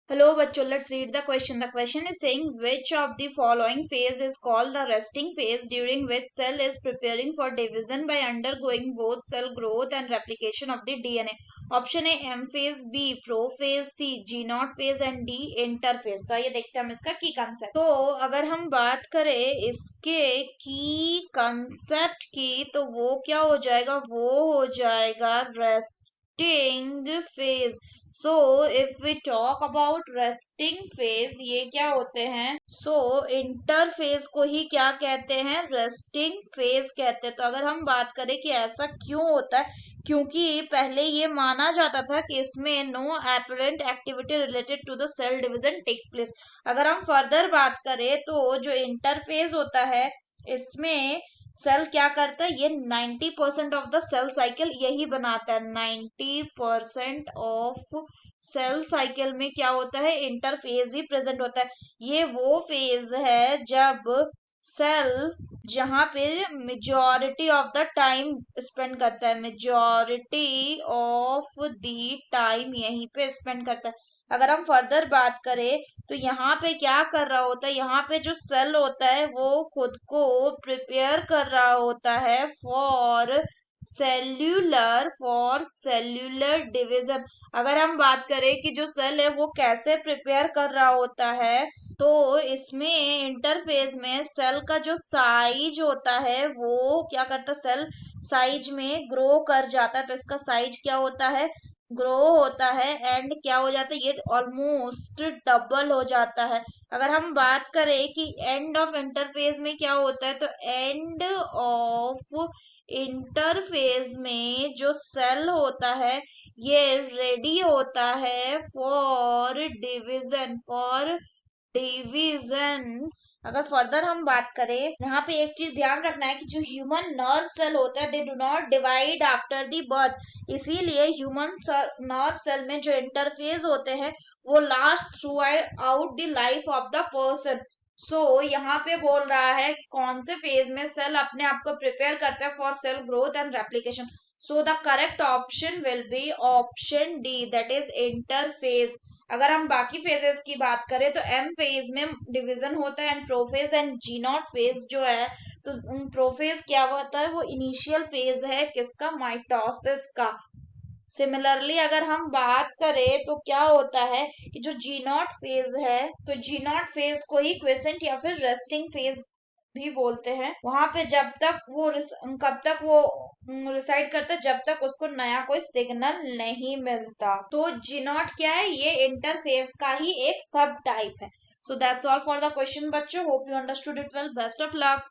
Hello, bachcho. Let's read the question. The question is saying which of the following phase is called the resting phase, during which cell is preparing for division by undergoing both cell growth and replication of the DNA. Option A M phase, B prophase, C G naught phase and D interphase. तो आइए देखते हैं हम इसका की concept. तो अगर हम बात करें इसके की कंसेप्ट की तो वो क्या हो जाएगा, वो हो जाएगा resting phase. So if we talk about resting phase, ये क्या होते हैं, सो इंटरफेज को ही क्या कहते हैं, रेस्टिंग फेज कहते हैं। तो अगर हम बात करें कि ऐसा क्यों होता है, क्योंकि पहले ये माना जाता था कि इसमें no apparent activity related to the cell division take place. अगर हम फर्दर बात करें तो जो इंटरफेज होता है इसमें सेल क्या करता है, ये 90% ऑफ द सेल साइकिल यही बनाता है। 90% ऑफ सेल साइकिल में क्या होता है, इंटरफेज ही प्रेजेंट होता है। ये वो फेज है जब सेल जहां पे majority of the time spend करता है, मेजॉरिटी ऑफ द टाइम यहीं पे स्पेंड करता है। अगर हम फर्दर बात करें तो यहाँ पे क्या कर रहा होता है, यहाँ पे जो सेल होता है वो खुद को प्रिपेयर कर रहा होता है फॉर सेल्यूलर डिवीजन। अगर हम बात करें कि जो सेल है वो कैसे प्रिपेयर कर रहा होता है, तो इसमें इंटरफेज में सेल का जो साइज होता है वो क्या करता है, सेल साइज में ग्रो कर जाता है। तो इसका साइज क्या होता है, ग्रो होता है एंड क्या हो जाता है, ये ऑलमोस्ट डबल हो जाता है। अगर हम बात करें कि एंड ऑफ इंटरफेज में क्या होता है, तो एंड ऑफ इंटरफेज में जो सेल होता है ये रेडी होता है फॉर डिवीजन। अगर फर्दर हम बात करें, यहाँ पे एक चीज ध्यान रखना है कि जो ह्यूमन नर्व सेल होता है they do not divide after the birth. इसीलिए ह्यूमन नर्व सेल में जो इंटरफेज होते हैं वो last throughout the life of the person. So यहाँ पे बोल रहा है कि कौन से फेज में सेल अपने आप को प्रिपेयर करता है for sale growth and replication. So the correct option will be option D, that is interphase. अगर हम बाकी फेजेस की बात करें तो एम फेज में डिवीजन होता है and prophase and G naught phase जो है, तो प्रोफेज क्या होता है, वो इनिशियल फेज है किसका, माइटोसिस का। सिमिलरली अगर हम बात करें तो क्या होता है कि जो जी नॉट फेज है, तो जी नॉट फेज को ही क्वेसेंट या फिर रेस्टिंग फेज भी बोलते हैं। वहां पे जब तक वो कब तक वो रिसाइड करता है, जब तक उसको नया कोई सिग्नल नहीं मिलता। तो जी नॉट क्या है, ये इंटरफेस का ही एक सब टाइप है। So that's all for the question बच्चों, hope you understood it well, best of luck.